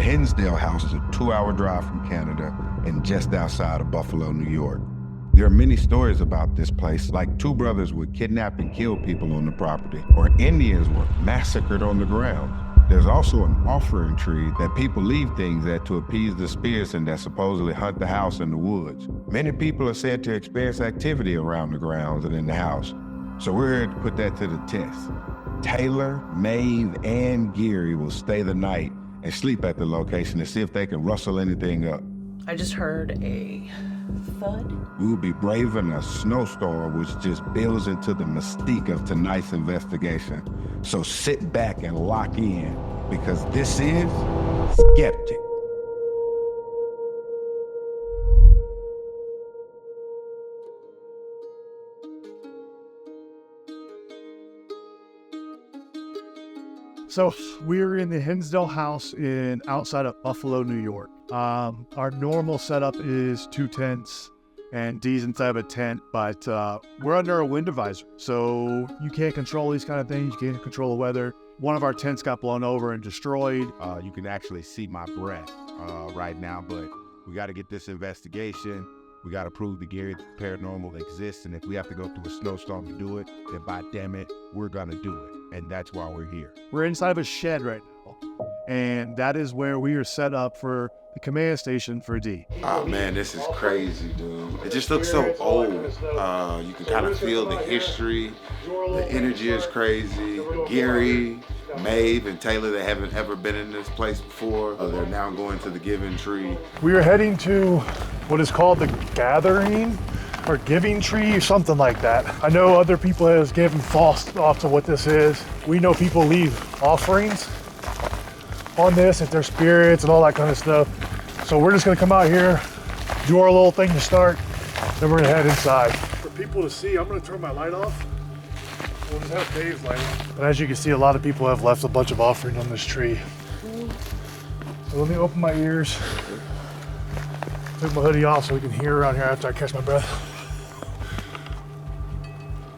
Hinsdale House is a 2-hour drive from Canada and just outside of Buffalo, New York. There are many stories about this place, like 2 brothers would kidnap and kill people on the property, or Indians were massacred on the grounds. There's also an offering tree that people leave things at to appease the spirits and that supposedly hunt the house in the woods. Many people are said to experience activity around the grounds and in the house, so we're here to put that to the test. Taylor, Maeve, and Gary will stay the night and sleep at the location to see if they can rustle anything up. I just heard a thud. We will be braving a snowstorm, which just builds into the mystique of tonight's investigation. So sit back and lock in, because this is Skeptic. So we're in the Hinsdale House outside of Buffalo, New York. Our normal setup is 2 tents and Dee's inside of a tent, but we're under a wind advisory. So you can't control these kind of things. You can't control the weather. One of our tents got blown over and destroyed. You can actually see my breath right now, but we got to get this investigation. We got to prove the Gary paranormal exists, and if we have to go through a snowstorm to do it, then by damn it, we're going to do it, and that's why we're here. We're inside of a shed right now, and that is where we are set up for the command station for D. Oh man, this is crazy, dude. It just looks so old. You can kind of feel the history. The energy is crazy. Gary, Maeve, and Taylor, they haven't ever been in this place before. They're now going to the Giving Tree. We are heading to what is called the Gathering or Giving Tree or something like that. I know other people have given false thoughts of what this is. We know people leave offerings on this if they're spirits and all that kind of stuff. So we're just gonna come out here, do our little thing to start, then we're gonna head inside. For people to see, I'm gonna turn my light off. We'll just have Dave's light on. And as you can see, a lot of people have left a bunch of offerings on this tree. So let me open my ears, take my hoodie off so we can hear around here after I catch my breath.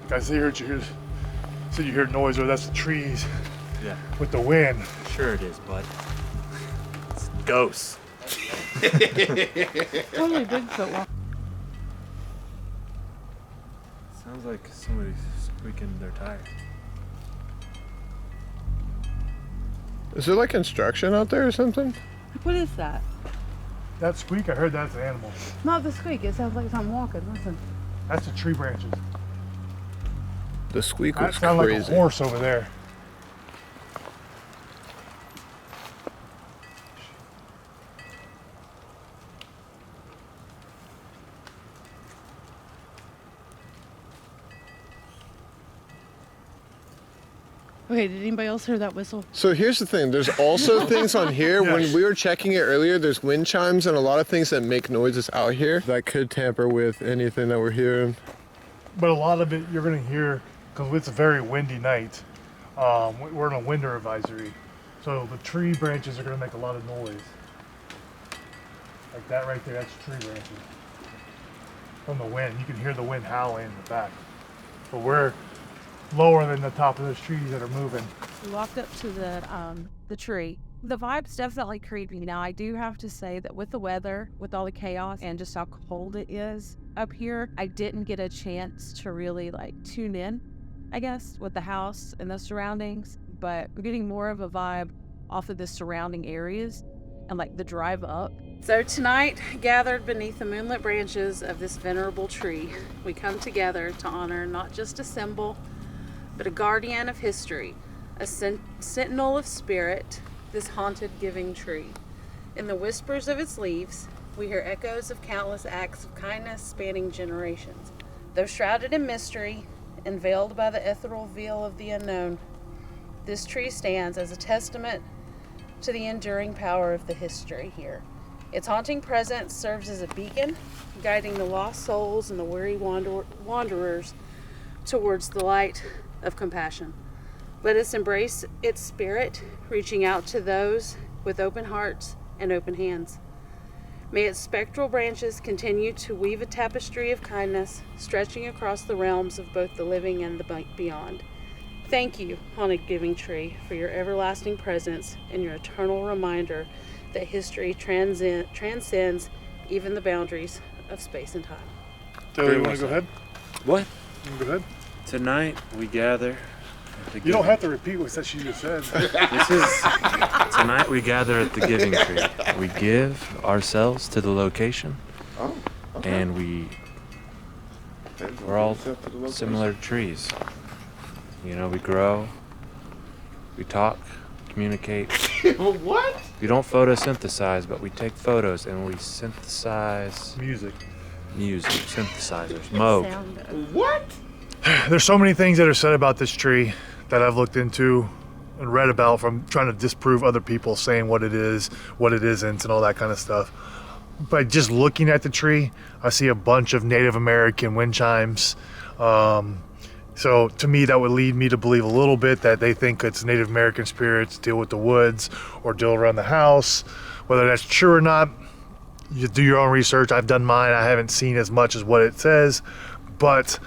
Guys, I said you hear noise, or that's the trees. Yeah. With the wind. Sure it is, bud. It's ghosts. Totally Bigfoot walk. Sounds like somebody's squeaking their tires. Is there like construction out there or something? What is that? That squeak, I heard that's an animal. Not the squeak. It sounds like something walking. Listen. That's the tree branches. The squeak That was sounds crazy. like a horse over there. Okay, did anybody else hear that whistle? So here's the thing, there's also things on here. Yes. When we were checking it earlier, there's wind chimes and a lot of things that make noises out here that could tamper with anything that we're hearing. But a lot of it you're gonna hear, because it's a very windy night. We're in a winter advisory. So the tree branches are gonna make a lot of noise. Like that right there, that's tree branches. From the wind, you can hear the wind howling in the back. But we're lower than the top of those trees that are moving. We walked up to the tree. The vibe's definitely creepy. Now, I do have to say that with the weather, with all the chaos and just how cold it is up here, I didn't get a chance to really tune in, I guess, with the house and the surroundings. But we're getting more of a vibe off of the surrounding areas and the drive up. So tonight, gathered beneath the moonlit branches of this venerable tree, we come together to honor not just a symbol, but a guardian of history, a sentinel of spirit, this haunted giving tree. In the whispers of its leaves, we hear echoes of countless acts of kindness spanning generations. Though shrouded in mystery and veiled by the ethereal veil of the unknown, this tree stands as a testament to the enduring power of the history here. Its haunting presence serves as a beacon, guiding the lost souls and the weary wanderers towards the light of compassion. Let us embrace its spirit, reaching out to those with open hearts and open hands. May its spectral branches continue to weave a tapestry of kindness, stretching across the realms of both the living and the beyond. Thank you, Haunted Giving Tree, for your everlasting presence and your eternal reminder that history transcends even the boundaries of space and time. Taylor, you want to go ahead? What? You wanna go ahead? Tonight we gather. You don't have to repeat what she just said. Tonight we gather at the Giving Tree. We give ourselves to the location, Oh, okay. and we're all similar trees. You know, we grow, we talk, communicate. What? We don't photosynthesize, but we take photos and we synthesize Music. music, synthesizers, Moog. What? There's so many things that are said about this tree that I've looked into and read about from trying to disprove other people saying what it is, what it isn't, and all that kind of stuff. By just looking at the tree, I see a bunch of Native American wind chimes. So to me, that would lead me to believe a little bit that they think it's Native American spirits deal with the woods or deal around the house. Whether that's true or not, you do your own research. I've done mine. I haven't seen as much as what it says, but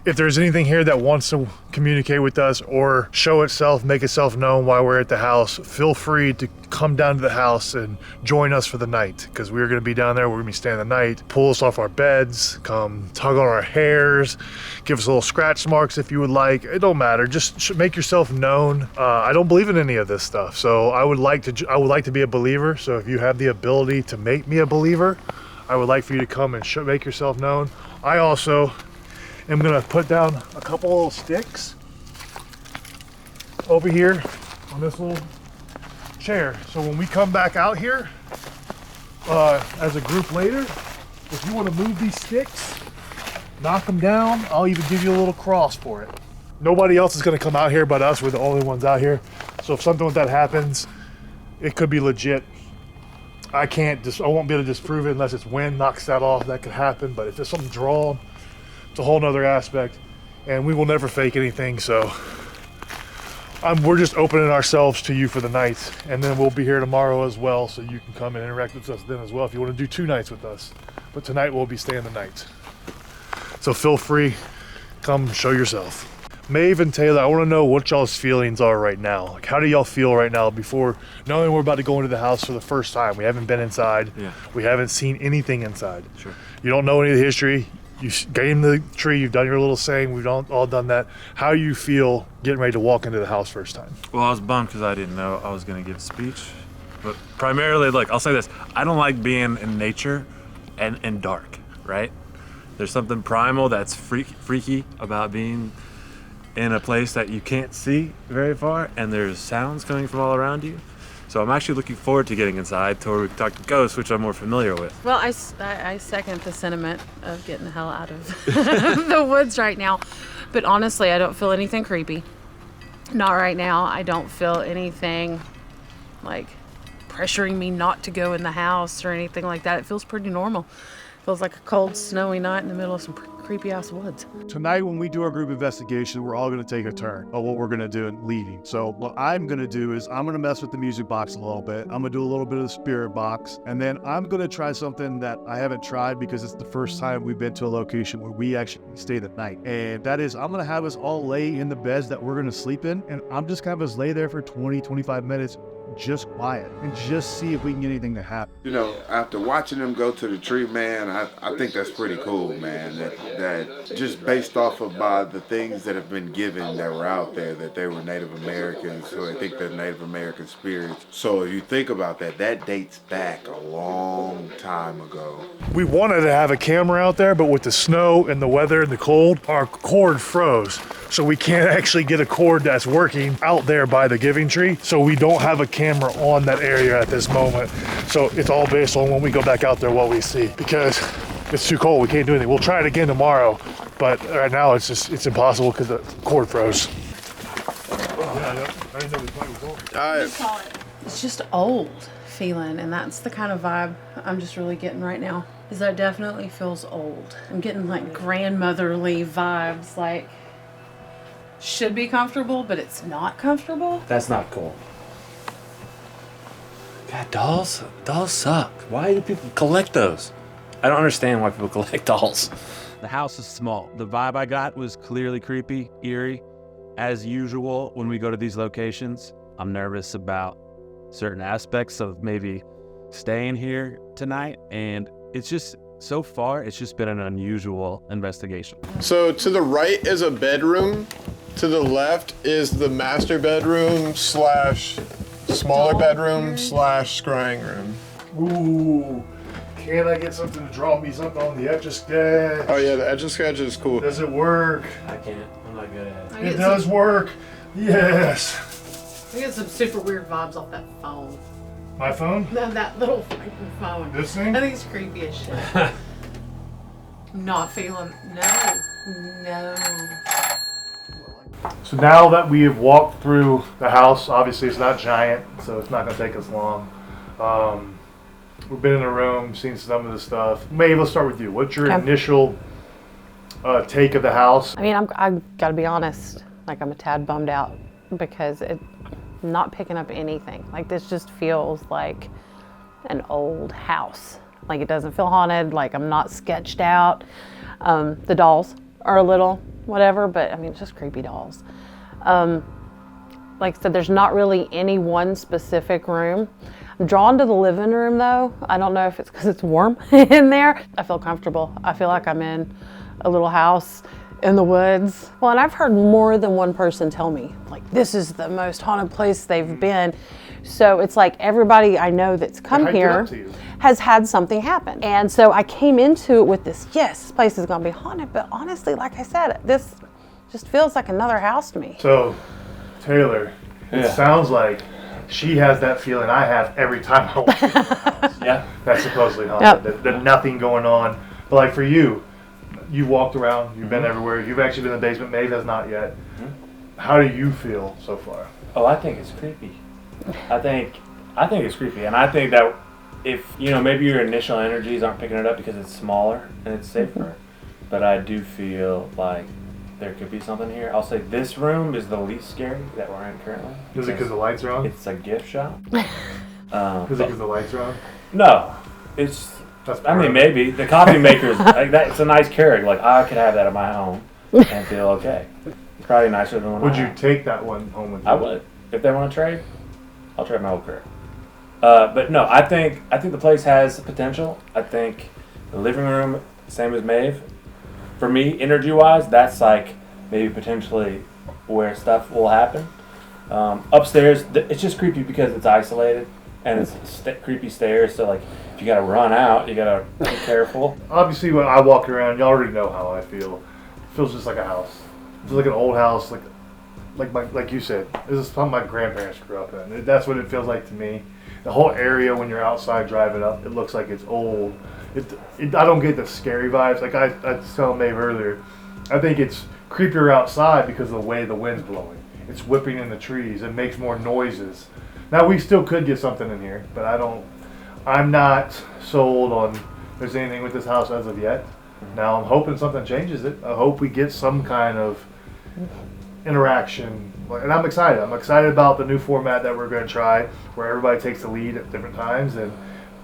if there's anything here that wants to communicate with us or show itself, make itself known while we're at the house, feel free to come down to the house and join us for the night, because we're going to be down there. We're going to be staying the night. Pull us off our beds, come tug on our hairs, give us little scratch marks if you would like. It don't matter. Just make yourself known. I don't believe in any of this stuff, so I would like to be a believer. So if you have the ability to make me a believer, I would like for you to come and make yourself known. I also I'm gonna put down a couple little sticks over here on this little chair. So when we come back out here as a group later, if you wanna move these sticks, knock them down, I'll even give you a little cross for it. Nobody else is gonna come out here but us. We're the only ones out here. So if something like that happens, it could be legit. I won't be able to disprove it unless it's wind knocks that off. That could happen, but if there's something drawn, it's a whole nother aspect, and we will never fake anything. So we're just opening ourselves to you for the night, and then we'll be here tomorrow as well, so you can come and interact with us then as well if you want to do 2 nights with us. But tonight we'll be staying the night. So feel free, come show yourself. Maeve and Taylor, I want to know what y'all's feelings are right now. Like, how do y'all feel right now before knowing we're about to go into the house for the first time? We haven't been inside. Yeah. We haven't seen anything inside. Sure. You don't know any of the history. You gained the tree, you've done your little saying, we've all done that. How you feel getting ready to walk into the house first time? Well, I was bummed because I didn't know I was going to give a speech. But primarily, like, I'll say this. I don't like being in nature and dark, right? There's something primal that's freaky about being in a place that you can't see very far, and there's sounds coming from all around you. So I'm actually looking forward to getting inside to where we can talk to ghosts, which I'm more familiar with. Well, I second the sentiment of getting the hell out of the woods right now. But honestly, I don't feel anything creepy. Not right now. I don't feel anything like pressuring me not to go in the house or anything like that. It feels pretty normal. Feels like a cold, snowy night in the middle of some creepy ass woods. Tonight, when we do our group investigation, we're all going to take a turn on what we're going to do in leading. So what I'm going to do is I'm going to mess with the music box a little bit. I'm going to do a little bit of the spirit box. And then I'm going to try something that I haven't tried because it's the first time we've been to a location where we actually stay the night. And that is, I'm going to have us all lay in the beds that we're going to sleep in. And I'm just going to have us lay there for 20, 25 minutes, just quiet, and just see if we can get anything to happen. You know, after watching them go to the tree, man, I think that's pretty cool, man. That just based off of by the things that have been given that were out there, that they were Native Americans, so I think they're Native American spirits. So if you think about that, that dates back a long time ago. We wanted to have a camera out there, but with the snow and the weather and the cold, our cord froze. So we can't actually get a cord that's working out there by the Giving Tree. So we don't have a camera on that area at this moment. So it's all based on when we go back out there what we see, because it's too cold. We can't do anything. We'll try it again tomorrow, but right now it's impossible because the cord froze. It's just old feeling, and that's the kind of vibe I'm just really getting right now. Is that definitely feels old. I'm getting like grandmotherly vibes, like should be comfortable, but it's not comfortable. That's not cool. God, dolls suck. Why do people collect those? I don't understand why people collect dolls. The house is small. The vibe I got was clearly creepy, eerie. As usual, when we go to these locations, I'm nervous about certain aspects of maybe staying here tonight, and it's just, so far, it's just been an unusual investigation. So to the right is a bedroom. To the left is the master bedroom / smaller bedroom / scrying room. Ooh, can I get something to draw me something on the Etch-a-Sketch? Oh yeah, the Etch-a-Sketch is cool. Does it work? I can't. I'm not good at it. It does work. Yes. I get some super weird vibes off that phone. My phone? No, that little fucking phone. This thing? I think it's creepy as shit. I'm not feeling. No. So now that we have walked through the house, obviously it's not giant, so it's not going to take us long. We've been in the room, seen some of the stuff. Maeve, let's start with you. What's your initial take of the house? I mean, I've got to be honest, like I'm a tad bummed out because I'm not picking up anything. Like this just feels like an old house. Like it doesn't feel haunted, like I'm not sketched out. The dolls are a little whatever, but I mean, it's just creepy dolls. Like I said, there's not really any one specific room. I'm drawn to the living room though. I don't know if it's because it's warm in there. I feel comfortable. I feel like I'm in a little house in the woods. Well, and I've heard more than one person tell me, like, this is the most haunted place they've been. So it's like everybody I know that's come here has had something happen. And so I came into it with this, yes, this place is gonna be haunted, but honestly, like I said, this just feels like another house to me. So, Taylor, it sounds like she has that feeling I have every time I walk into the house. Yeah. That's supposedly haunted. There's nothing going on. But like for you, you've walked around, you've been everywhere, you've actually been in the basement, Maeve has not yet. How do you feel so far? Oh, I think it's creepy. I think it's creepy, and I think that if, you know, maybe your initial energies aren't picking it up because it's smaller and it's safer, but I do feel like there could be something here. I'll say this room is the least scary that we're in currently. Is it because the lights are on? It's a gift shop. Is it because the lights are on? No, it's. I mean, maybe the coffee maker's like that. It's a nice Keurig. Like I could have that at my home and feel okay. Probably nicer than one. Would you take that one home with you? I would. If they want to trade, I'll trade my whole career. But no, I think the place has potential. I think the living room, same as Maeve. For me, energy-wise, that's like maybe potentially where stuff will happen. Upstairs, it's just creepy because it's isolated and it's creepy stairs. So like, if you gotta run out, you gotta be careful. Obviously, when I walk around, y'all already know how I feel. It feels just like a house. It's like an old house, like you said. This is something my grandparents grew up in. That's what it feels like to me. The whole area when you're outside driving up, it looks like it's old. I don't get the scary vibes. Like I was telling Maeve earlier, I think it's creepier outside because of the way the wind's blowing. It's whipping in the trees. It makes more noises. Now we still could get something in here, but I'm not sold on there's anything with this house as of yet. Now I'm hoping something changes it. I hope we get some kind of interaction. And I'm excited. I'm excited about the new format that we're going to try, where everybody takes the lead at different times and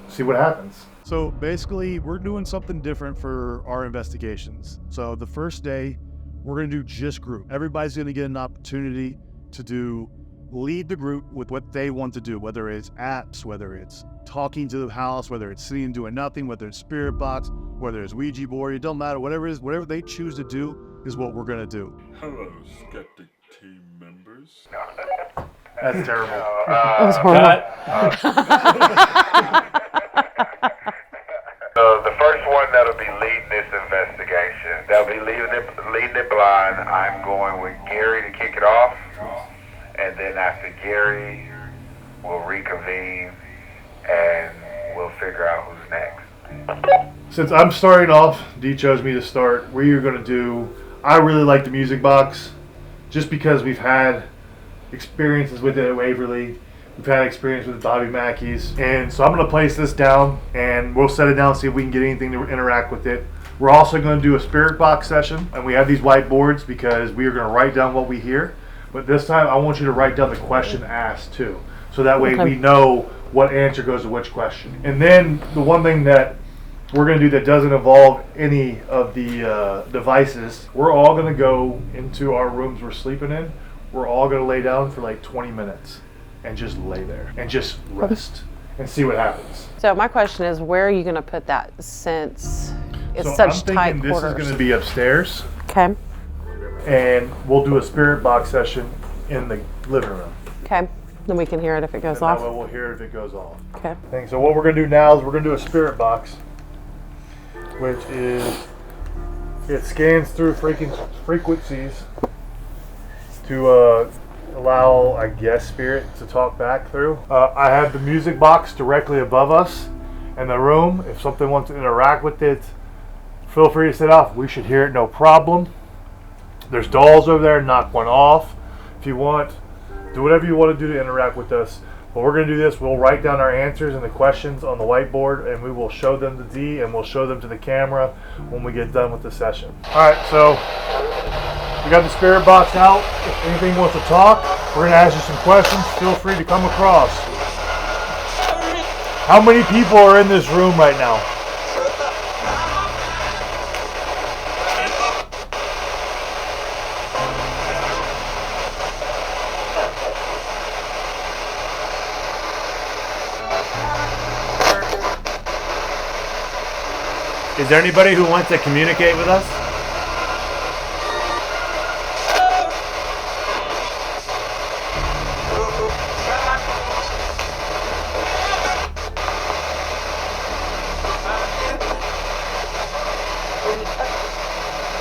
see what happens. So basically, we're doing something different for our investigations. So the first day, we're going to do just group. Everybody's going to get an opportunity to lead the group with what they want to do, whether it's apps, whether it's talking to the house, whether it's sitting and doing nothing, whether it's spirit box, whether it's Ouija board, it don't matter. Whatever it is, whatever they choose to do is what we're going to do. Hello, Skeptic Team members. That's terrible. That was horrible. The first one that'll be leading this investigation, that'll be leading it blind. I'm going with Gary to kick it off, and then after Gary, we'll reconvene and we'll figure out who's next. Since I'm starting off, Dee chose me to start. We are going to do, I really like the music box, just because we've had experiences with it at Waverly. We've had experience with Bobby Mackey's. And so I'm going to place this down and we'll set it down and see if we can get anything to interact with it. We're also going to do a spirit box session, and we have these whiteboards because we are going to write down what we hear. But this time I want you to write down the question asked too. So that way we know what answer goes to which question. And then the one thing that we're going to do that doesn't involve any of the devices, we're all going to go into our rooms we're sleeping in. We're all going to lay down for like 20 minutes and just lay there and just rest and see what happens. So my question is, where are you going to put that since it's So such I'm tight thinking quarters? this is going to be upstairs, Okay. and we'll do a spirit box session in the living room. Okay. Then we can hear it if it goes And off. that way we'll hear it if it goes off. Okay. So what we're going to do now is we're going to do a spirit box, which is, it scans through frequencies to allow, I guess, spirit to talk back through. I have the music box directly above us in the room. If something wants to interact with it, feel free to set off. We should hear it, no problem. There's dolls over there, knock one off. If you want, do whatever you want to do to interact with us. But we're going to do this. We'll write down our answers and the questions on the whiteboard, and we will show them to Dee, and we'll show them to the camera when we get done with the session. All right, so we got the spirit box out. If anything wants to talk, we're going to ask you some questions. Feel free to come across. How many people are in this room right now? Is there anybody who wants to communicate with us?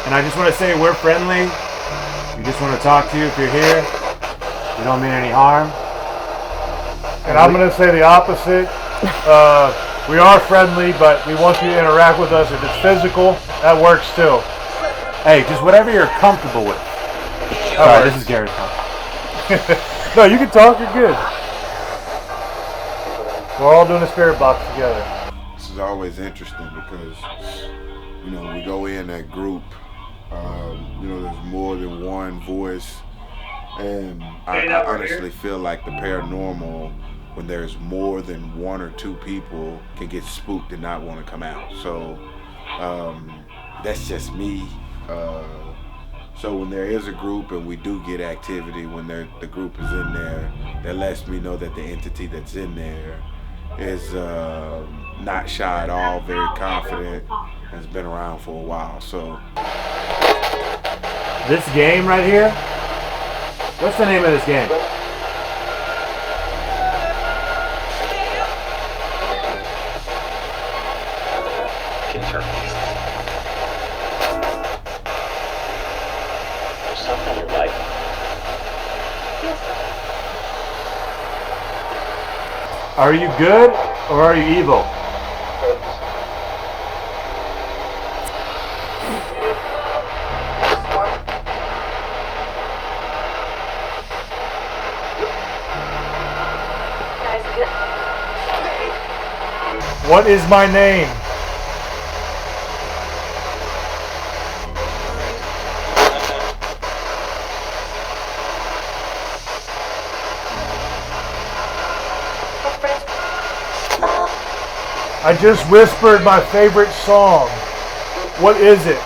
And I just want to say we're friendly. We just want to talk to you if you're here. We don't mean any harm. And I'm going to say the opposite. We are friendly, but we want you to interact with us. If it's physical, that works too. Hey, just whatever you're comfortable with. Sorry, this is Gary's phone. No, you can talk. You're good. We're all doing a spirit box together. This is always interesting because, you know, we go in that group, you know, there's more than one voice. And I honestly feel like the paranormal, when there's more than one or two people, can get spooked and not want to come out. So that's just me. So when there is a group and we do get activity, when the group is in there, that lets me know that the entity that's in there is not shy at all, very confident, has been around for a while. So this game right here, what's the name of this game? Are you good or are you evil? What is my name? I just whispered my favorite song. What is it?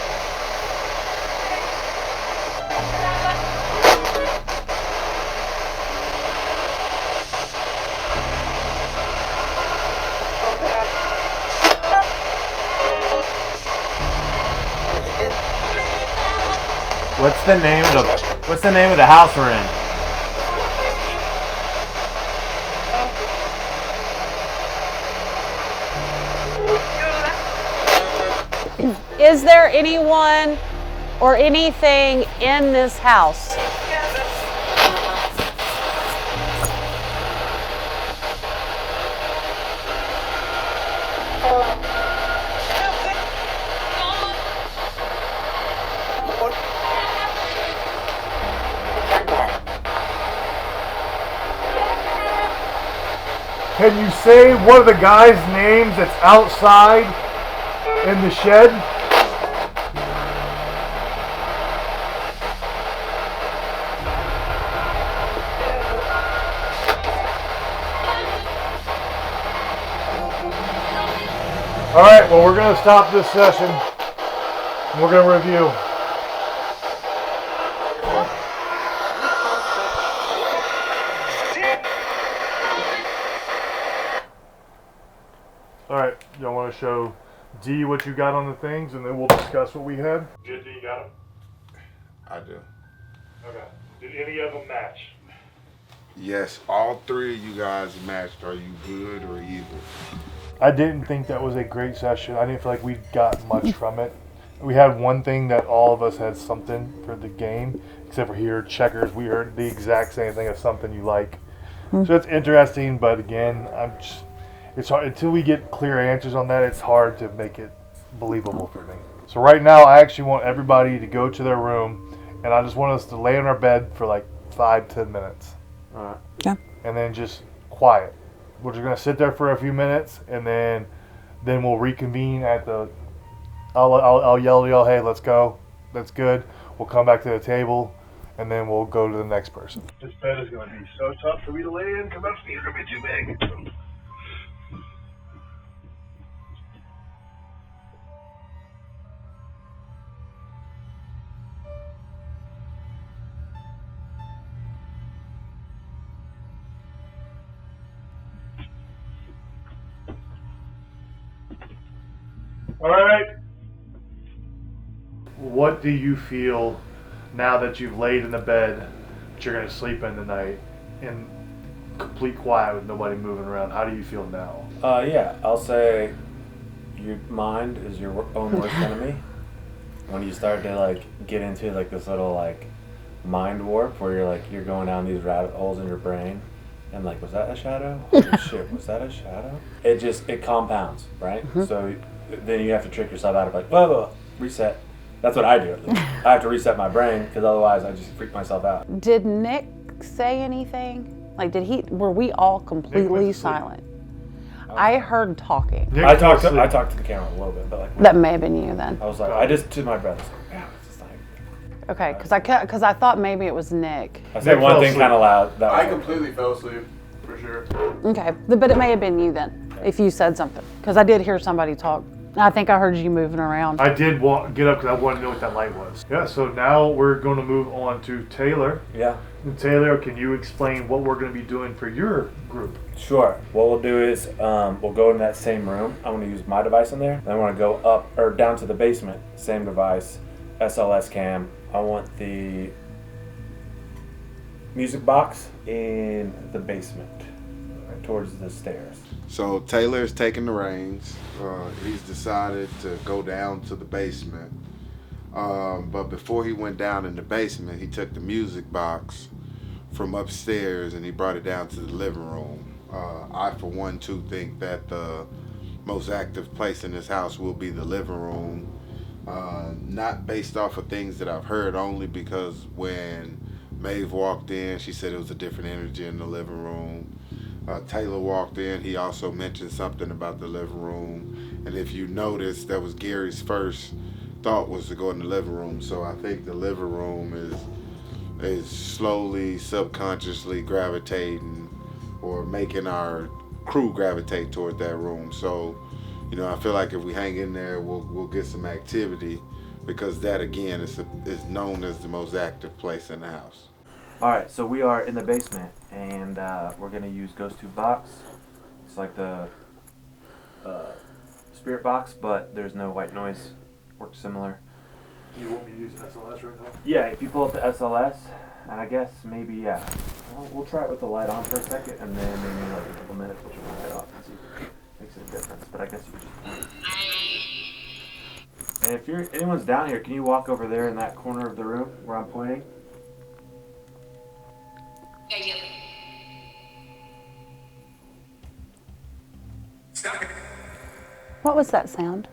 What's the name of the house we're in? Is there anyone or anything in this house? Can you say one of the guys' names that's outside in the shed? All right, well, we're going to stop this session. We're going to review. Y'all want to show D what you got on the things, and then we'll discuss what we had? Did D got them? I do. Okay. Did any of them match? Yes, all three of you guys matched. Are you good or evil? I didn't think that was a great session. I didn't feel like we got much from it. We had one thing that all of us had something for the game, except for here, checkers. We heard the exact same thing as something you like. So it's interesting, but again, it's hard until we get clear answers on that. It's hard to make it believable for me. So right now, I actually want everybody to go to their room, and I just want us to lay on our bed for like 5-10 minutes. All right. Yeah. And then just quiet. We're just gonna sit there for a few minutes, and then we'll reconvene at the. I'll yell to y'all, hey, let's go. That's good. We'll come back to the table, and then we'll go to the next person. This bed is gonna be so tough for me to lay in because my feet are gonna be too big. All right. What do you feel now that you've laid in the bed that you're going to sleep in tonight in complete quiet with nobody moving around? How do you feel now? Yeah, I'll say your mind is your own worst enemy. When you start to like get into like this little like mind warp where you're going down these rabbit holes in your brain. And like, was that a shadow? Holy shit, was that a shadow? It compounds, right? So then you have to trick yourself out of like, whoa, reset. That's what I do at least. I have to reset my brain because otherwise I just freak myself out. Did Nick say anything? Like, were we all completely silent? I heard talking. I talked to the camera a little bit, but like. That may have been you then. I was like, I just to my breath. Okay, because I thought maybe it was Nick. I said one thing kind of loud. I completely fell asleep, for sure. Okay, but it may have been you then, if you said something. Because I did hear somebody talk. I think I heard you moving around. I did get up because I wanted to know what that light was. Yeah, so now we're going to move on to Taylor. Yeah. And Taylor, can you explain what we're going to be doing for your group? Sure. What we'll do is we'll go in that same room. I'm going to use my device in there. Then I want to go up or down to the basement. Same device, SLS cam. I want the music box in the basement, towards the stairs. So Taylor's taking the reins. He's decided to go down to the basement. But before he went down in the basement, he took the music box from upstairs and he brought it down to the living room. I, for one, too, think that the most active place in this house will be the living room. Not based off of things that I've heard, only because when Maeve walked in, she said it was a different energy in the living room. Taylor walked in, he also mentioned something about the living room. And if you notice, that was Gary's first thought was to go in the living room. So I think the living room is slowly, subconsciously gravitating or making our crew gravitate toward that room. So, you know, I feel like if we hang in there, we'll get some activity, because that again is known as the most active place in the house. All right, so we are in the basement, and we're gonna use Ghost Tube Box. It's like the spirit box, but there's no white noise. Works similar. You want me to use SLS right now? Yeah, if you pull up the SLS, and I guess maybe yeah, we'll try it with the light on for a second, and then maybe like a couple minutes we'll turn the light off and see if it makes a difference. But I guess you could just. And if anyone's down here, can you walk over there in that corner of the room where I'm pointing? What was that sound?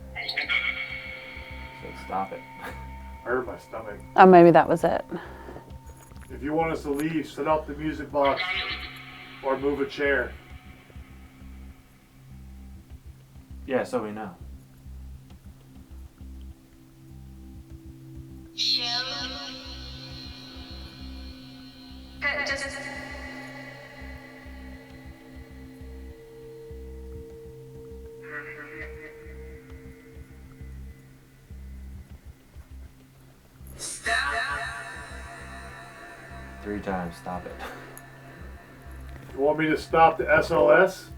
So stop it. I heard my stomach. Oh, maybe that was it. If you want us to leave, set up the music box or move a chair. Yeah, so we know. Three times, stop it. You want me to stop the SLS?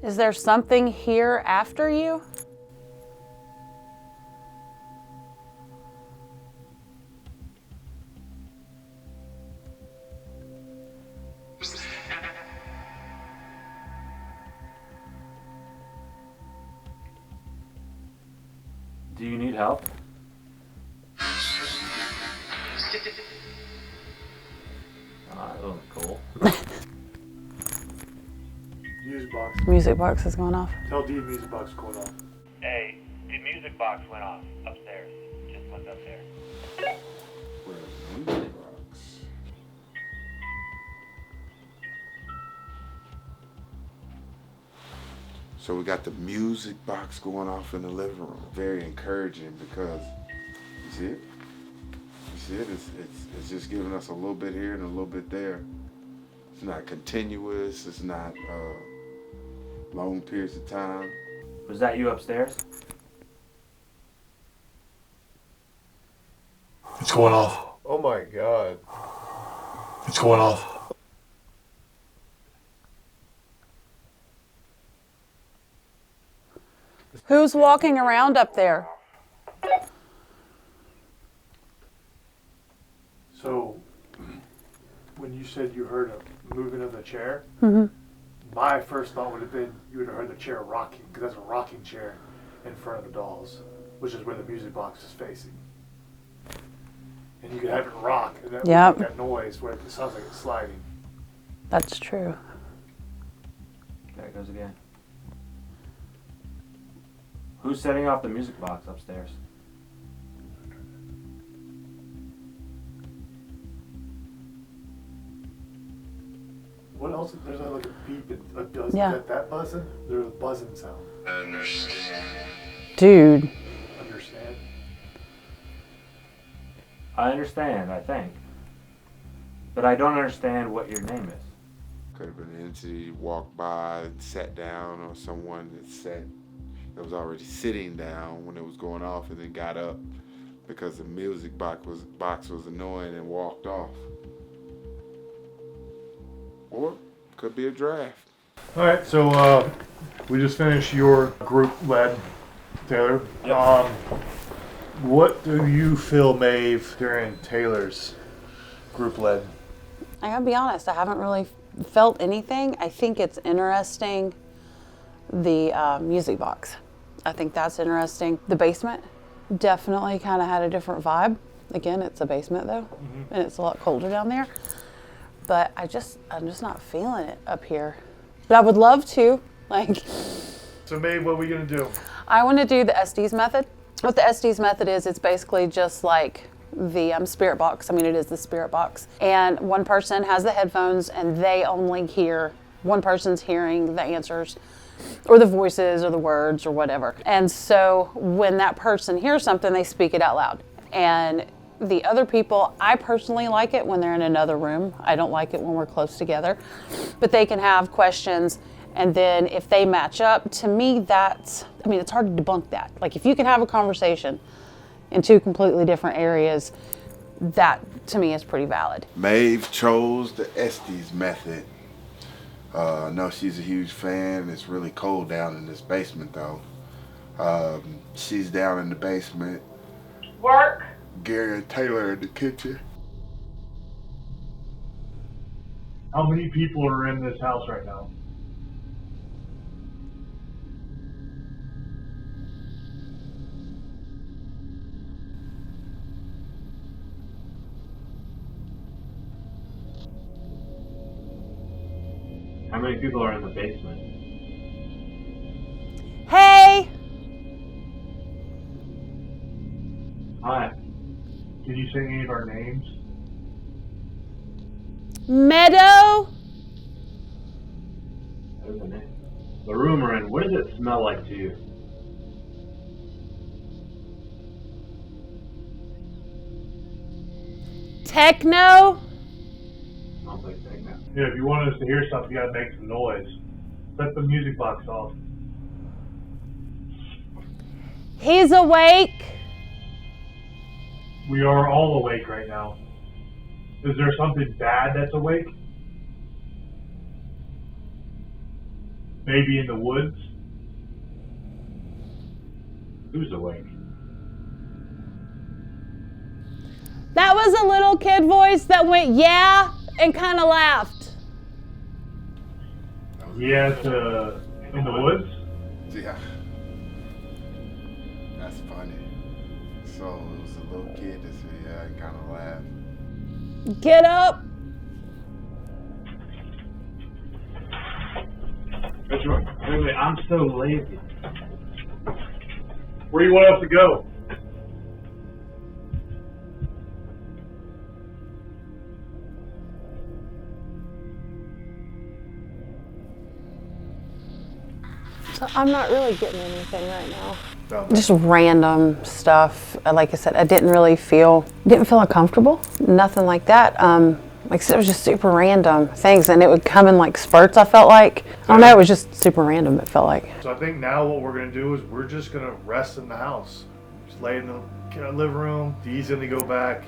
Is there something here after you? Do you need help? That looks cool. Music box. Music box is going off. Tell D music box is going off. Hey, the music box went off upstairs. Just went up there. Where's the music box? So we got the music box going off in the living room. Very encouraging because you see it? You see it? It's just giving us a little bit here and a little bit there. It's not continuous. It's not long periods of time. Was that you upstairs? It's going off. Oh my god. It's going off. Who's walking around up there? So, when you said you heard a movement of the chair, Mm-hmm. my first thought would have been you would have heard the chair rocking, because that's a rocking chair in front of the dolls, which is where the music box is facing. And you could have it rock, and that would Yep. make that noise where it sounds like it's sliding. That's true. There it goes again. Who's setting off the music box upstairs? What else? There's like a beep, a buzz. Yeah. That buzzing? There's a buzzing sound. Dude. Understand? I understand, I think. But I don't understand what your name is. Could have been an entity walked by and sat down, or someone that was already sitting down when it was going off and then got up because the music box was annoying and walked off. Or could be a draft. All right, so we just finished your group led, Taylor. Yep. What do you feel, Maeve, during Taylor's group led? I gotta be honest, I haven't really felt anything. I think it's interesting, the music box. I think that's interesting. The basement definitely kind of had a different vibe. Again, it's a basement though, and it's a lot colder down there. But I'm just not feeling it up here. But I would love to, like. So Maeve, what are we gonna do? I want to do the SD's method. What the SD's method is, it's basically just like the spirit box. I mean, it is the spirit box. And one person has the headphones and they only hear, one person's hearing the answers or the voices or the words or whatever. And so when that person hears something, they speak it out loud. And the other people, I personally like it when they're in another room. I don't like it when we're close together. But they can have questions, and then if they match up, to me that's, I mean, it's hard to debunk that. Like if you can have a conversation in two completely different areas, that to me is pretty valid. Maeve chose the Estes method. I know she's a huge fan. It's really cold down in this basement though. She's down in the basement. Work. Gary and Taylor in the kitchen. How many people are in this house right now? How many people are in the basement? Hey! Hi. Can you say any of our names? Meadow? There's the name. The room we're in, what does it smell like to you? Techno? Smells like techno. Yeah, if you want us to hear something, you gotta make some noise. Set the music box off. He's awake. We are all awake right now. Is there something bad that's awake? Maybe in the woods. Who's awake? That was a little kid voice that went, yeah, and kind of laughed. Yeah, in the woods. Yeah. That's funny. So it was a little kid that said, yeah, and kind of laughed. Get up. Wait, I'm so lazy. Where do you want us to go? So I'm not really getting anything right now. Just random stuff. Like I said, I didn't feel uncomfortable. Nothing like that. Like I said, it was just super random things, and it would come in like spurts. I felt like I don't know. It was just super random. It felt like. So I think now what we're gonna do is we're just gonna rest in the house, just lay in the living room. Dee's gonna go back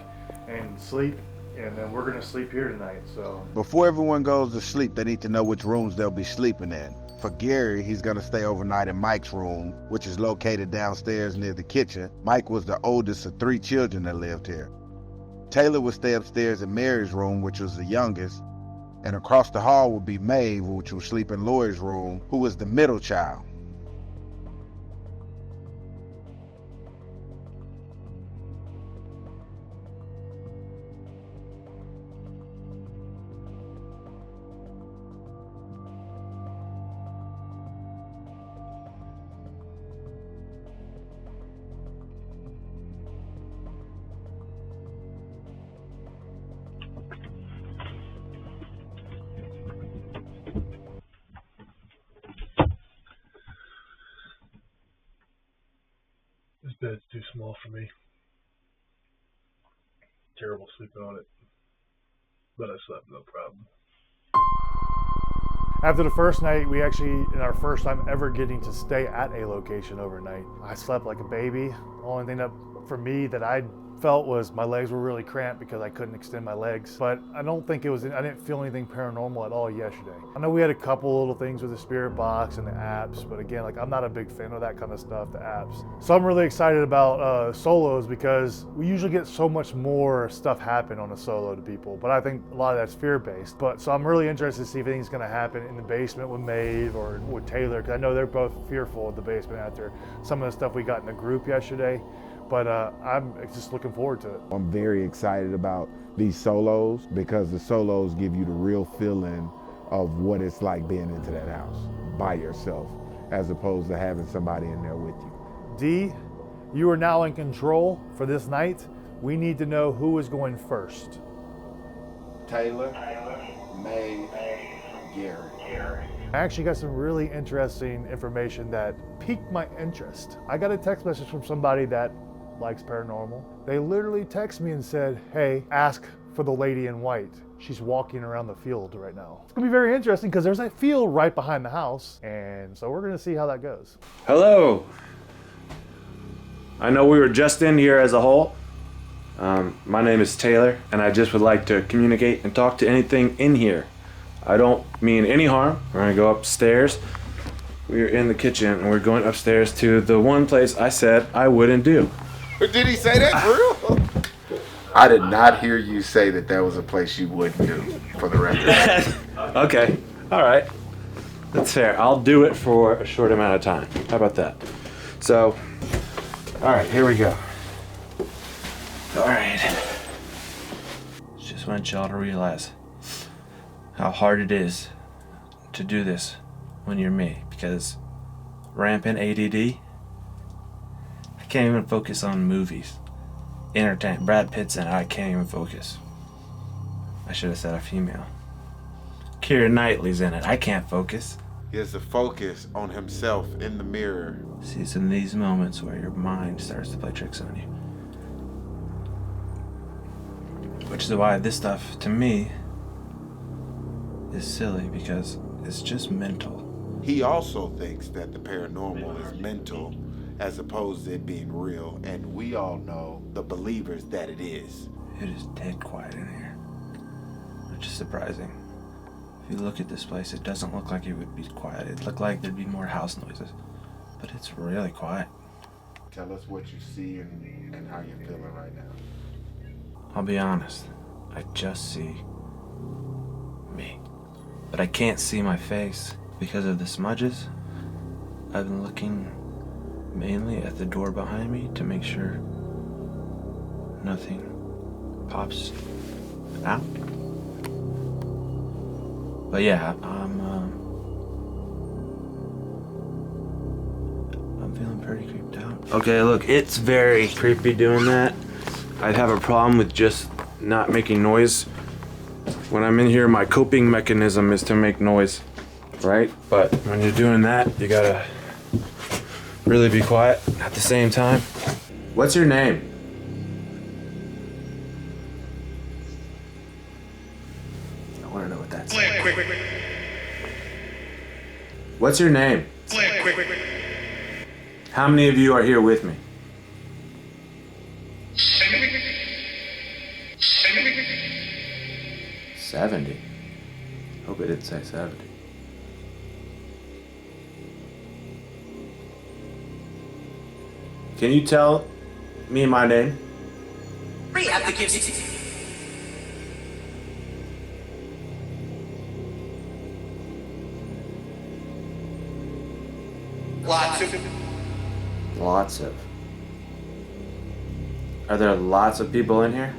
and sleep, and then we're gonna sleep here tonight. So Before everyone goes to sleep, they need to know which rooms they'll be sleeping in. For Gary, he's gonna stay overnight in Mike's room, which is located downstairs near the kitchen. Mike was the oldest of 3 children that lived here. Taylor would stay upstairs in Mary's room, which was the youngest, and across the hall would be Maeve, which would sleep in Lori's room, who was the middle child. this bed's too small for me. Terrible sleeping on it, but I slept no problem. After the first night, we actually, in our first time ever getting to stay at a location overnight, I slept like a baby. The only thing that, for me, that I felt was my legs were really cramped because I couldn't extend my legs. But I don't think I didn't feel anything paranormal at all yesterday. I know we had a couple little things with the spirit box and the apps, but again, like I'm not a big fan of that kind of stuff, the apps. So I'm really excited about solos because we usually get so much more stuff happen on a solo to people, but I think a lot of that's fear-based. But so I'm really interested to see if anything's gonna happen in the basement with Maeve or with Taylor, because I know they're both fearful of the basement after some of the stuff we got in the group yesterday. But I'm just looking forward to it. I'm very excited about these solos because the solos give you the real feeling of what it's like being into that house by yourself, as opposed to having somebody in there with you. Dee, you are now in control for this night. We need to know who is going first. Taylor, Maeve, Gary. I actually got some really interesting information that piqued my interest. I got a text message from somebody that likes paranormal. They literally texted me and said, hey, ask for the lady in white. She's walking around the field right now. It's gonna be very interesting because there's a field right behind the house, and so we're gonna see how that goes. Hello. I know we were just in here as a whole. My name is Taylor, and I just would like to communicate and talk to anything in here. I don't mean any harm. We're gonna go upstairs. We're in the kitchen, and we're going upstairs to the one place I said I wouldn't do. Did he say that for real? I did not hear you say that was a place you wouldn't do, for the record. Okay, all right. That's fair. I'll do it for a short amount of time. How about that? So, all right, here we go. All right. Just want y'all to realize how hard it is to do this when you're me, because rampant ADD, I can't even focus on movies. Entertain. Brad Pitt's in it, I can't even focus. I should have said a female. Keira Knightley's in it, I can't focus. He has to focus on himself in the mirror. See, it's in these moments where your mind starts to play tricks on you. Which is why this stuff, to me, is silly, because it's just mental. He also thinks that the paranormal is mental as opposed to it being real, and we all know, the believers, that it is. It is dead quiet in here, which is surprising. If you look at this place, it doesn't look like it would be quiet. It looked like there'd be more house noises, but it's really quiet. Tell us what you see and how you're feeling right now. I'll be honest, I just see me. But I can't see my face because of the smudges. I've been looking mainly at the door behind me to make sure nothing pops out. But yeah, I'm feeling pretty creeped out. Okay, look, it's very creepy doing that. I'd have a problem with just not making noise. When I'm in here, my coping mechanism is to make noise, right? But when you're doing that, you gotta really be quiet at the same time. What's your name? I wanna know what that's. What's your name? How many of you are here with me? 70. Hope it didn't say 70. Can you tell me my name? Lots of. Are there lots of people in here?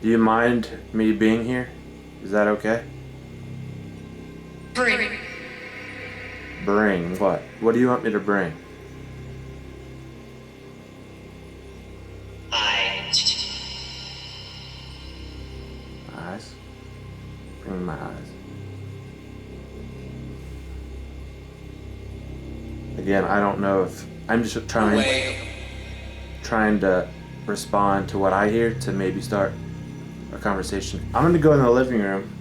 Do you mind me being here? Is that okay? Bring what? What do you want me to bring? Eyes? Bring me my eyes. Again, I don't know if I'm just trying to respond to what I hear to maybe start a conversation. I'm gonna go in the living room.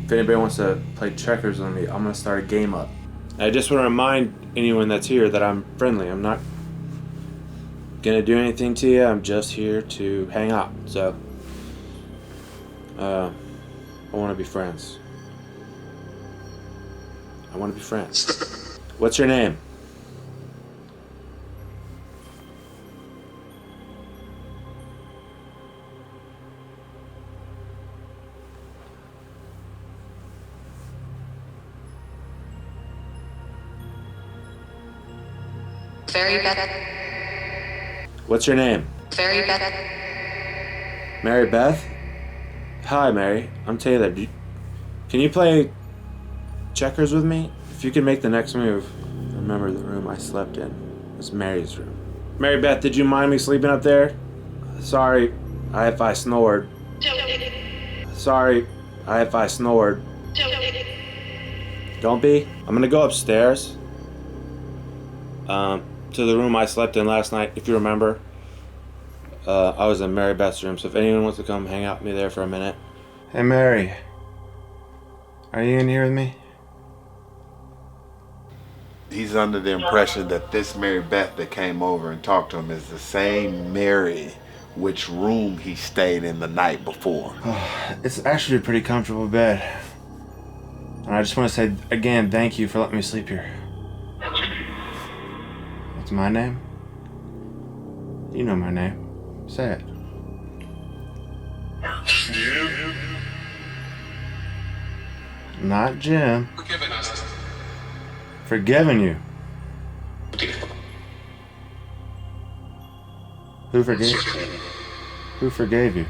If anybody wants to play checkers with me, I'm gonna start a game up. I just want to remind anyone that's here that I'm friendly. I'm not gonna do anything to you. I'm just here to hang out. So, I want to be friends. I want to be friends. What's your name? Very Beth. What's your name? Very Beth. Mary Beth? Hi, Mary. I'm Taylor. Can you play checkers with me? If you can make the next move. Remember the room I slept in. It's Mary's room. Mary Beth, did you mind me sleeping up there? Sorry if I snored. Sorry if I snored. Don't be. I'm gonna go upstairs. To the room I slept in last night, if you remember. I was in Mary Beth's room, so if anyone wants to come hang out with me there for a minute. Hey Mary, are you in here with me? He's under the impression that this Mary Beth that came over and talked to him is the same Mary which room he stayed in the night before. It's actually a pretty comfortable bed. And I just want to say again, thank you for letting me sleep here. What's my name? You know my name. Say it. Jim. Not Jim. Forgiving us. Forgiving you. Who forgave? Who forgave you?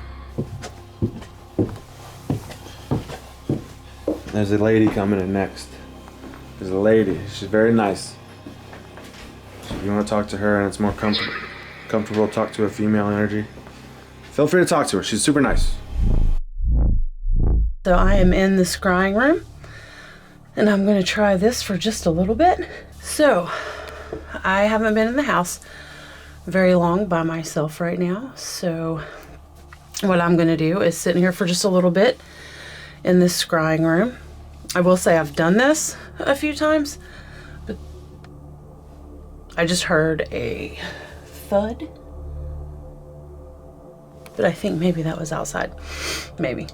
There's a lady coming in next. There's a lady. She's very nice. So if you want to talk to her and it's more comfortable to talk to a female energy, feel free to talk to her. She's super nice. So I am in the scrying room and I'm going to try this for just a little bit. So I haven't been in the house very long by myself right now. So what I'm going to do is sit in here for just a little bit in this scrying room. I will say I've done this a few times, but I just heard a thud. But I think maybe that was outside. Maybe.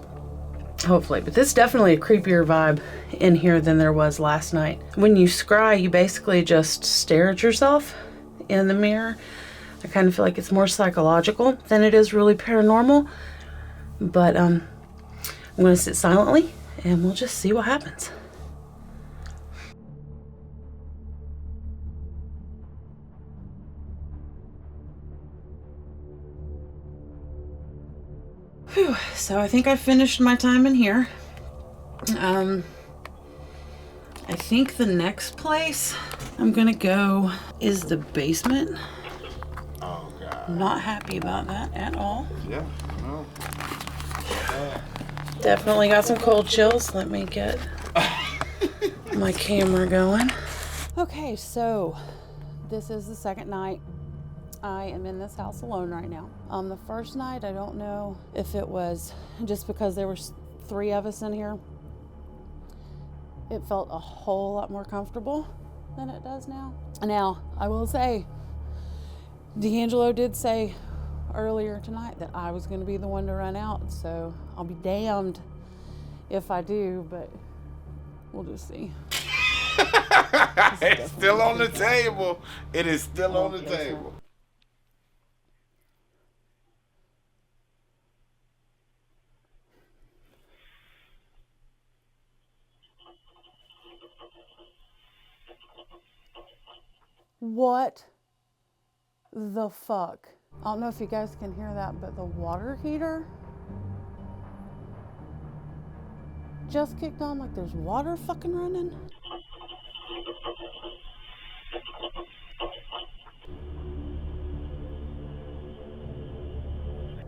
Hopefully. But this is definitely a creepier vibe in here than there was last night. When you scry, you basically just stare at yourself in the mirror. I kind of feel like it's more psychological than it is really paranormal. But I'm going to sit silently and we'll just see what happens. Whew. So I think I finished my time in here. I think the next place I'm gonna go is the basement. Oh God. Not happy about that at all. Yeah. No. Definitely got some cold chills. Let me get my camera going. Okay, so this is the second night I am in this house alone right now. The first night, I don't know if it was just because there were 3 of us in here. It felt a whole lot more comfortable than it does now. Now, I will say, D'Angelo did say earlier tonight that I was going to be the one to run out, so I'll be damned if I do, but we'll just see. It's still on the table. It is still on the table. What the fuck? I don't know if you guys can hear that, but the water heater just kicked on like there's water fucking running.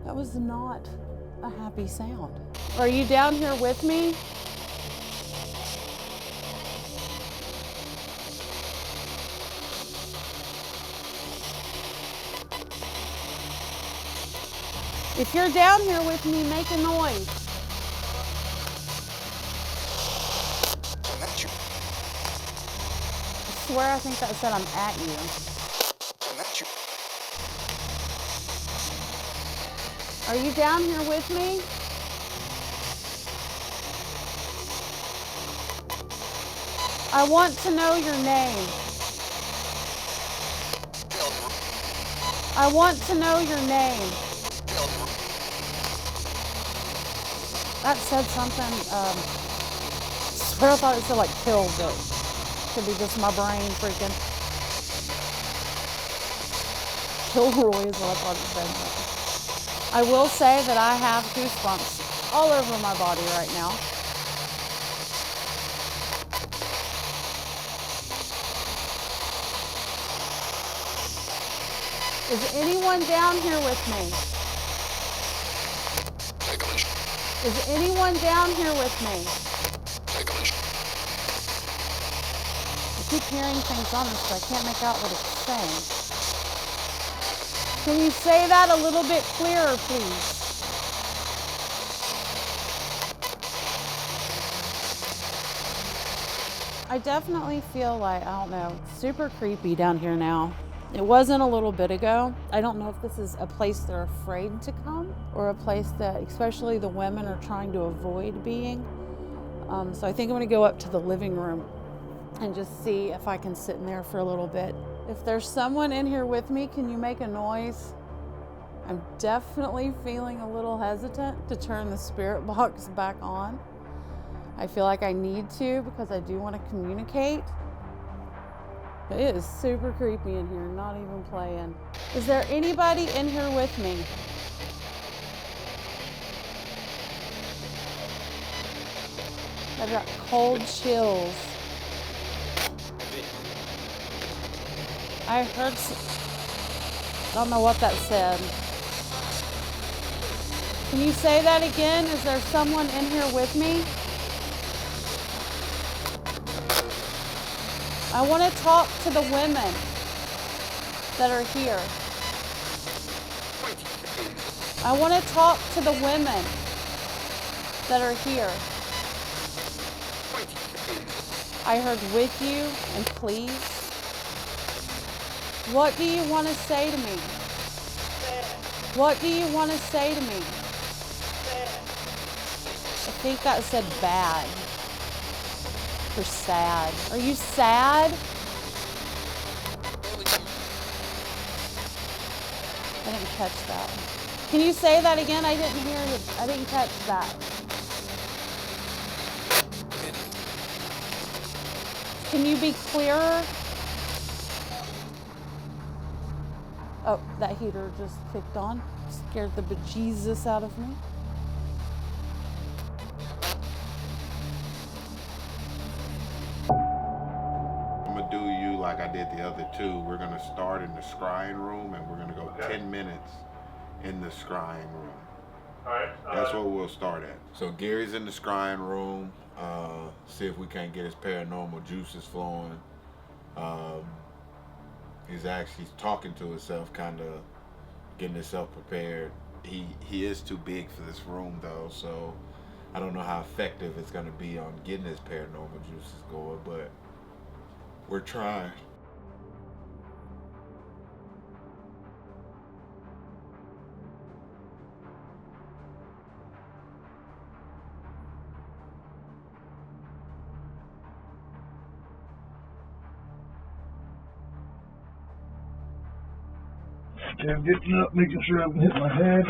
That was not a happy sound. Are you down here with me? If you're down here with me, make a noise. I swear I think that said I'm at you. Are you down here with me? I want to know your name. I want to know your name. That said something, I swear I thought it said like kill, but could be just my brain freaking. Kilroy is what I thought it said. I will say that I have goosebumps all over my body right now. Is anyone down here with me? Is anyone down here with me? I keep hearing things on this, but I can't make out what it's saying. Can you say that a little bit clearer, please? I definitely feel like, I don't know, it's super creepy down here now. It wasn't a little bit ago. I don't know if this is a place they're afraid to come or a place that especially the women are trying to avoid being. So I think I'm gonna go up to the living room and just see if I can sit in there for a little bit. If there's someone in here with me, can you make a noise? I'm definitely feeling a little hesitant to turn the spirit box back on. I feel like I need to because I do want to communicate. But it is super creepy in here, not even playing. Is there anybody in here with me? I've got cold chills. I heard I don't know what that said. Can you say that again? Is there someone in here with me? I want to talk to the women that are here. I want to talk to the women that are here. I heard with you and please. What do you want to say to me? What do you want to say to me? I think that said bad. Or sad. Are you sad? I didn't catch that. Can you say that again? I didn't hear it. I didn't catch that. Can you be clearer? Oh, that heater just kicked on. Scared the bejesus out of me. I'm gonna do you like I did the other two. We're gonna start in the scrying room and we're gonna go 10 minutes in the scrying room. That's what we'll start at. So Gary's in the scrying room. See if we can't get his paranormal juices flowing. He's actually talking to himself, kind of getting himself prepared. He is too big for this room though, so I don't know how effective it's gonna be on getting his paranormal juices going, but we're trying. Yeah, I'm getting up, making sure I don't hit my head.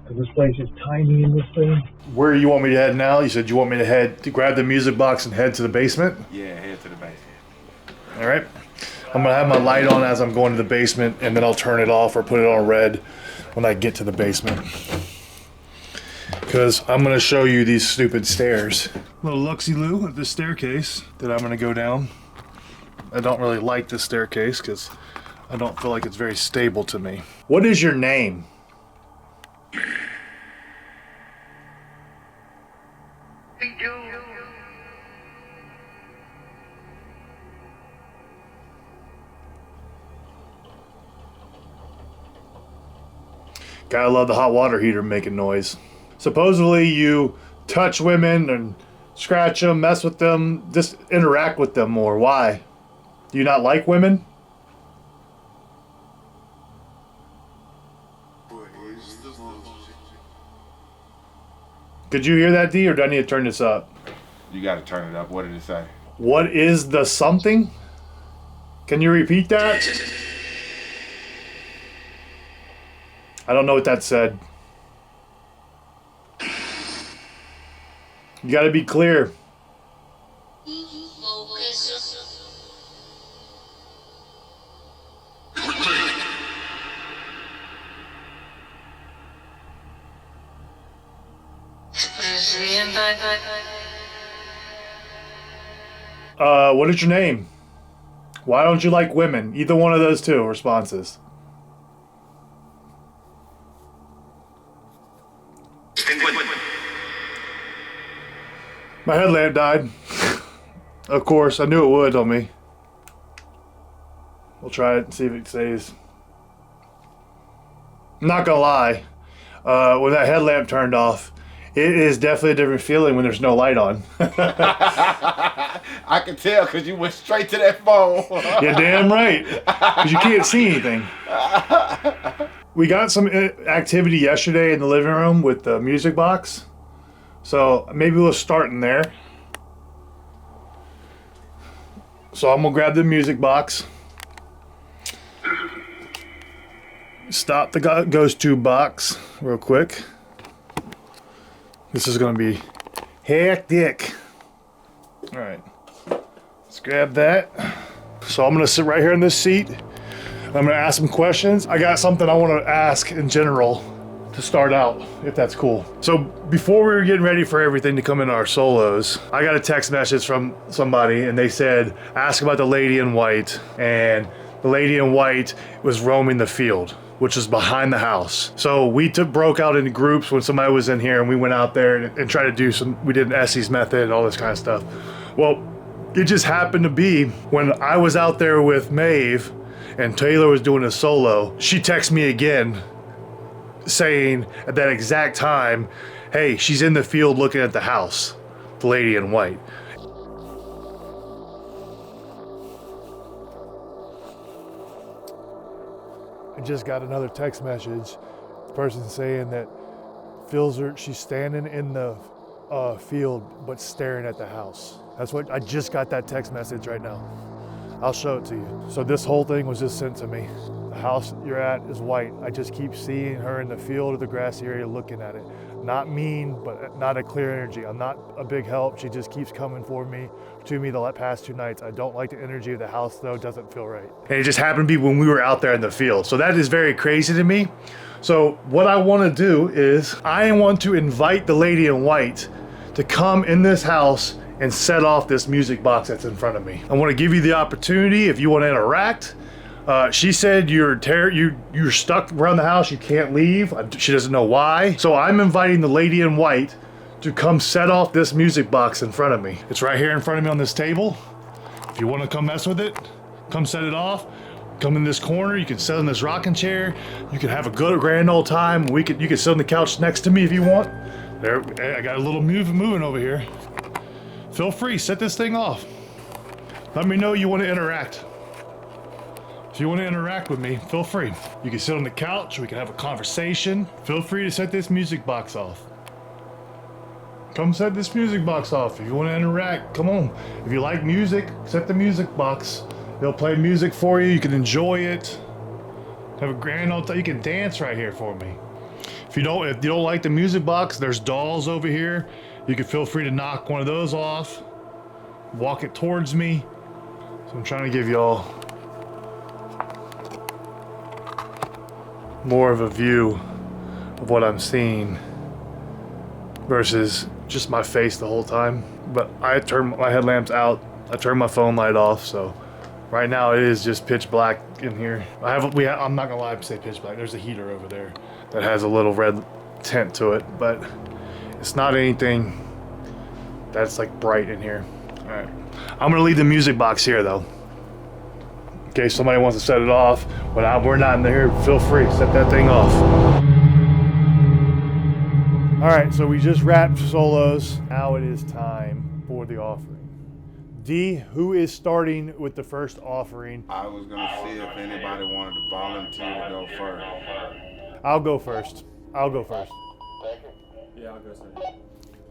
Because this place is tiny in this thing. Where you want me to head now? You said you want me to head to grab the music box and head to the basement? Yeah, head to the basement. All right. I'm gonna have my light on as I'm going to the basement, and then I'll turn it off or put it on red when I get to the basement. Because I'm gonna show you these stupid stairs. Little Luxy-Loo at this staircase that I'm gonna go down. I don't really like this staircase because I don't feel like it's very stable to me. What is your name? Gotta love the hot water heater making noise. Supposedly you touch women and scratch them, mess with them, just interact with them more. Why? Do you not like women? Could you hear that, D, or do I need to turn this up? You gotta turn it up. What did it say? What is the something? Can you repeat that? I don't know what that said. You gotta be clear. What is your name? Why don't you like women? Either one of those two responses. My headlamp died. Of course, I knew it would on me. We'll try it and see if it stays. I'm not gonna lie. When that headlamp turned off, it is definitely a different feeling when there's no light on. I can tell because you went straight to that phone. You're damn right. Because you can't see anything. We got some activity yesterday in the living room with the music box. So maybe we'll start in there. So I'm going to grab the music box. Stop the ghost tube box real quick. This is going to be hectic. All right. Let's grab that. So I'm going to sit right here in this seat. I'm going to ask some questions. I got something I want to ask in general to start out, if that's cool. So before we were getting ready for everything to come in our solos, I got a text message from somebody and they said, ask about the lady in white. And the lady in white was roaming the field, which is behind the house. So we broke out into groups when somebody was in here and we went out there and tried to do we did an Essie's method and all this kind of stuff. Well, it just happened to be when I was out there with Maeve and Taylor was doing a solo, she texted me again saying at that exact time, hey, she's in the field looking at the house, the lady in white. I just got another text message. The person saying that feels her, she's standing in the field but staring at the house. That's what I just got, that text message right now. I'll show it to you. So this whole thing was just sent to me. The house you're at is white. I just keep seeing her in the field or the grassy area looking at it. Not mean, but not a clear energy. I'm not a big help. She just keeps coming to me the past 2 nights. I don't like the energy of the house though. It doesn't feel right. And it just happened to be when we were out there in the field. So that is very crazy to me. So what I want to do is I want to invite the lady in white to come in this house and set off this music box that's in front of me. I want to give you the opportunity if you want to interact. She said you're stuck around the house, you can't leave. She doesn't know why. So I'm inviting the lady in white to come set off this music box in front of me. It's right here in front of me on this table. If you want to come mess with it, come set it off. Come in this corner, you can sit in this rocking chair. You can have a good grand old time. You can sit on the couch next to me if you want. There, I got a little moving over here. Feel free, set this thing off. Let me know you want to interact. If you want to interact with me, feel free. You can sit on the couch, we can have a conversation. Feel free to set this music box off. Come set this music box off. If you want to interact, come on. If you like music, set the music box. They'll play music for you, you can enjoy it. Have a grand old time. You can dance right here for me. If you don't like the music box, there's dolls over here. You can feel free to knock one of those off. Walk it towards me. So I'm trying to give y'all more of a view of what I'm seeing versus just my face the whole time. But I turned my headlamps out. I turned my phone light off, so right now it is just pitch black in here. I'm not gonna lie and say pitch black. There's a heater over there that has a little red tint to it, but it's not anything that's like bright in here. All right, I'm gonna leave the music box here though. In case somebody wants to set it off, but we're not in here, feel free, set that thing off. All right, so we just wrapped solos. Now it is time for the offering. D, who is starting with the first offering? I was gonna see if anybody wanted to volunteer to go first. I'll go first. Yeah, I'll go first.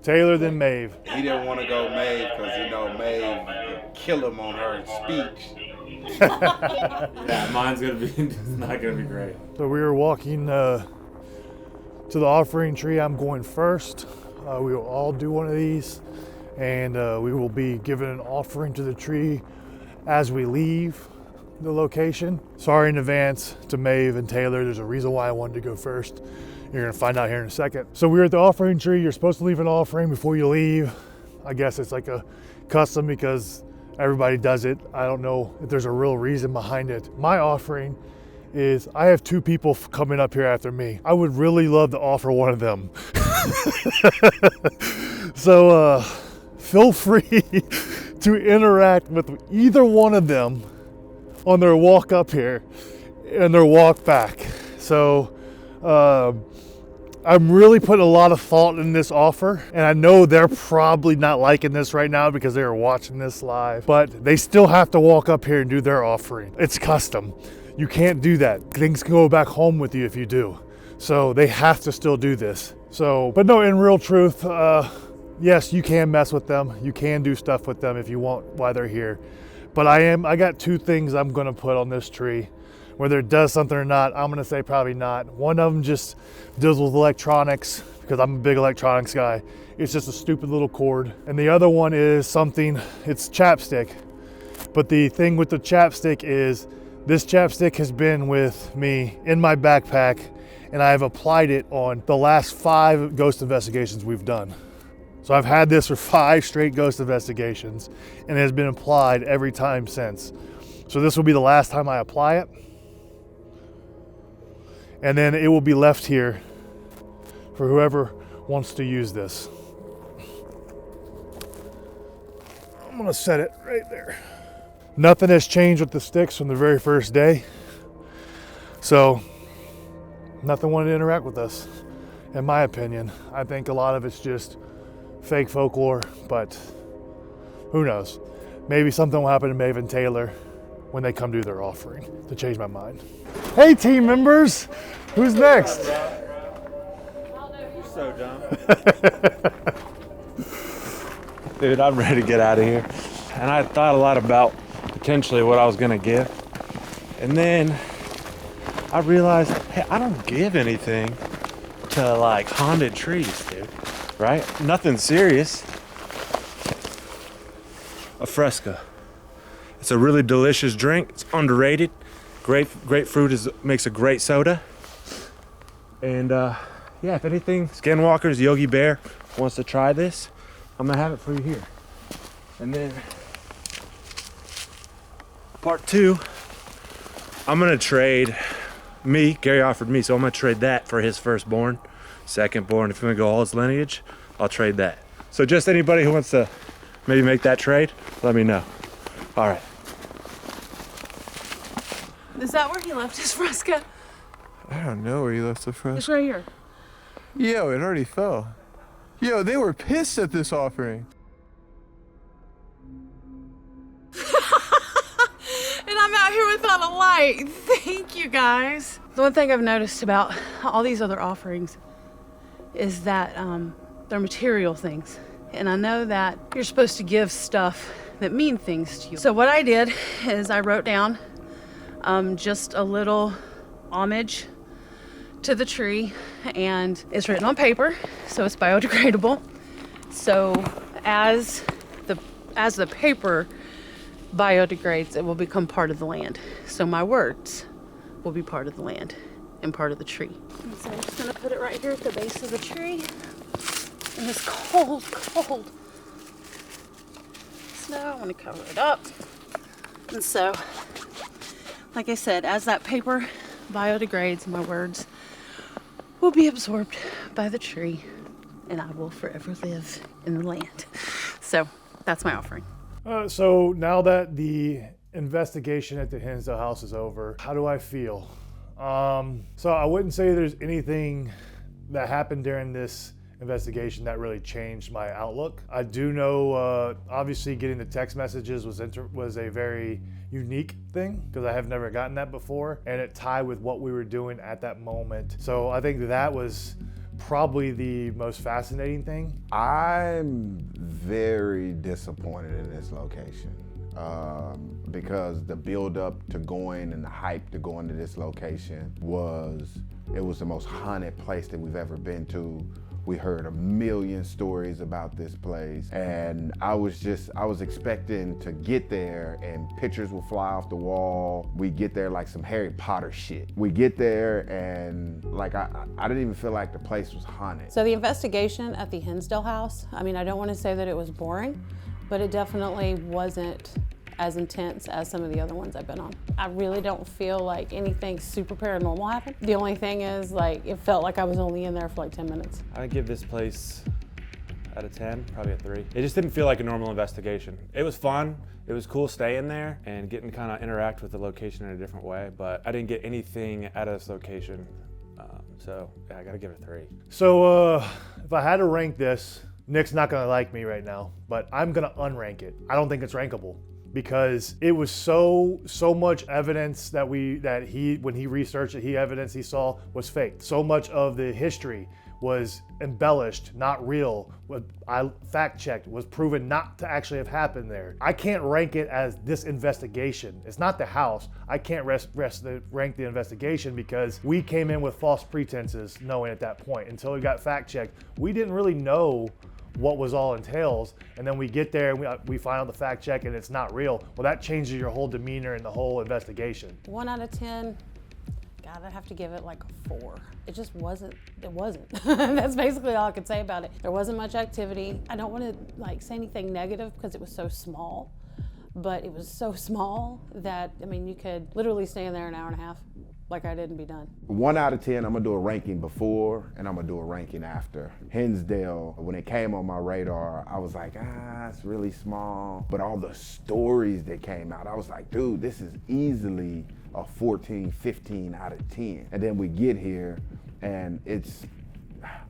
Taylor, then Maeve. He didn't want to go Maeve because Maeve would kill him on her speech. Yeah, mine's gonna be it's not gonna be great. So we were walking to the offering tree. I'm going first. We will all do one of these, and we will be giving an offering to the tree as we leave the location. Sorry in advance to Maeve and Taylor. There's a reason why I wanted to go first. You're gonna find out here in a second. So we're at the offering tree. You're supposed to leave an offering before you leave. I guess it's like a custom because everybody does it. I don't know if there's a real reason behind it. My offering is I have 2 people coming up here after me. I would really love to offer one of them. So feel free to interact with either one of them on their walk up here and their walk back. So I'm really putting a lot of thought in this offer, and I know they're probably not liking this right now because they are watching this live, but they still have to walk up here and do their offering. It's custom. You can't do that. Things can go back home with you if you do. So they have to still do this. So, but no, in real truth, yes, you can mess with them. You can do stuff with them if you want while they're here. But I got 2 things I'm gonna put on this tree. Whether it does something or not, I'm gonna say probably not. One of them just deals with electronics because I'm a big electronics guy. It's just a stupid little cord. And the other one is something, it's chapstick. But the thing with the chapstick is this chapstick has been with me in my backpack, and I've applied it on the last 5 ghost investigations we've done. So I've had this for 5 straight ghost investigations, and it has been applied every time since. So this will be the last time I apply it. And then it will be left here for whoever wants to use this. I'm gonna set it right there. Nothing has changed with the sticks from the very first day. So nothing wanted to interact with us, in my opinion. I think a lot of it's just fake folklore, but who knows? Maybe something will happen to Maeve and Taylor when they come do their offering to change my mind. Hey team members, who's next? You're so dumb. Dude, I'm ready to get out of here. And I thought a lot about potentially what I was gonna give. And then I realized, hey, I don't give anything to like haunted trees, dude, right? Nothing serious. A Fresca. It's a really delicious drink. It's underrated. Grapefruit makes a great soda. And yeah, if anything, Skinwalkers, Yogi Bear wants to try this, I'm gonna have it for you here. And then part 2, I'm gonna trade Gary offered me, so I'm gonna trade that for his firstborn, secondborn. If you wanna go all his lineage, I'll trade that. So just anybody who wants to maybe make that trade, let me know. All right. Is that where he left his Fresca? I don't know where you left the Fresca. It's right here. Yo, it already fell. Yo, they were pissed at this offering. And I'm out here without a light. Thank you, guys. The one thing I've noticed about all these other offerings is that they're material things. And I know that you're supposed to give stuff that mean things to you. So what I did is I wrote down just a little homage to the tree, and it's written on paper, so it's biodegradable. So as the paper biodegrades, it will become part of the land. So my words will be part of the land and part of the tree. And so I'm just gonna put it right here at the base of the tree. And this cold snow, I want to cover it up. And so, like I said, as that paper biodegrades, my words will be absorbed by the tree, and I will forever live in the land. So that's my offering. So now that the investigation at the Hinsdale House is over, how do I feel? So I wouldn't say there's anything that happened during this investigation that really changed my outlook. I do know, obviously, getting the text messages was a very unique thing because I have never gotten that before, and it tied with what we were doing at that moment. So I think that was probably the most fascinating thing. I'm very disappointed in this location because the build up to going and the hype to going to this location was the most haunted place that we've ever been to. We heard a million stories about this place, and I was expecting to get there and pictures will fly off the wall. We get there like some Harry Potter shit. We get there and like I didn't even feel like the place was haunted. So the investigation at the Hinsdale House, I mean, I don't want to say that it was boring, but it definitely wasn't as intense as some of the other ones I've been on. I really don't feel like anything super paranormal happened. The only thing is, like, it felt like I was only in there for like 10 minutes. I'd give this place out of 10, probably a 3. It just didn't feel like a normal investigation. It was fun. It was cool staying there and getting to kind of interact with the location in a different way, but I didn't get anything out of this location. So yeah, I gotta give it a 3. So if I had to rank this, Nick's not gonna like me right now, but I'm gonna unrank it. I don't think it's rankable, because it was so much evidence that when he researched it, evidence he saw was fake. So much of the history was embellished, not real. What I fact-checked was proven not to actually have happened there. I can't rank it as this investigation. It's not the house. I can't rank the investigation because we came in with false pretenses knowing at that point. Until we got fact-checked, we didn't really know what was all entails, and then we get there and we find out the fact check and it's not real. Well, that changes your whole demeanor and the whole investigation. 1 out of 10, God, I'd have to give it like a 4. It just wasn't, That's basically all I could say about it. There wasn't much activity. I don't want to like say anything negative because it was so small, but it was so small that, I mean, you could literally stay in there an hour and a half like I didn't be done. 1 out of 10, I'm gonna do a ranking before and I'm gonna do a ranking after. Hinsdale, when it came on my radar, I was like, it's really small. But all the stories that came out, I was like, dude, this is easily a 14, 15 out of 10. And then we get here and it's,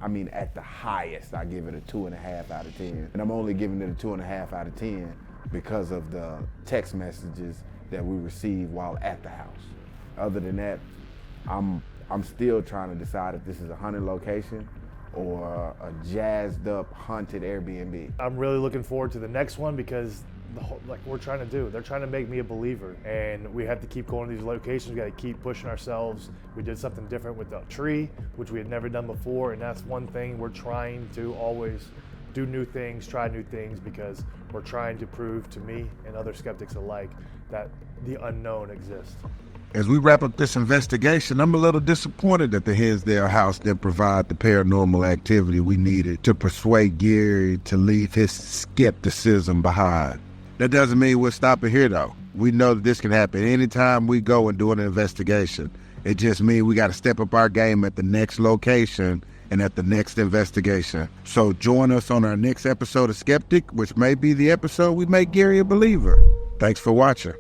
I mean, at the highest, I give it a 2.5 out of 10. And I'm only giving it a 2.5 out of 10 because of the text messages that we received while at the house. Other than that, I'm still trying to decide if this is a haunted location or a jazzed up haunted Airbnb. I'm really looking forward to the next one because like we're trying to do, they're trying to make me a believer, and we have to keep going to these locations. We got to keep pushing ourselves. We did something different with the tree, which we had never done before, and that's one thing we're trying to always do, new things, try new things, because we're trying to prove to me and other skeptics alike that the unknown exists. As we wrap up this investigation, I'm a little disappointed that the Hinsdale House didn't provide the paranormal activity we needed to persuade Gary to leave his skepticism behind. That doesn't mean we're stopping here, though. We know that this can happen anytime we go and do an investigation. It just means we got to step up our game at the next location and at the next investigation. So join us on our next episode of Skeptic, which may be the episode we make Gary a believer. Thanks for watching.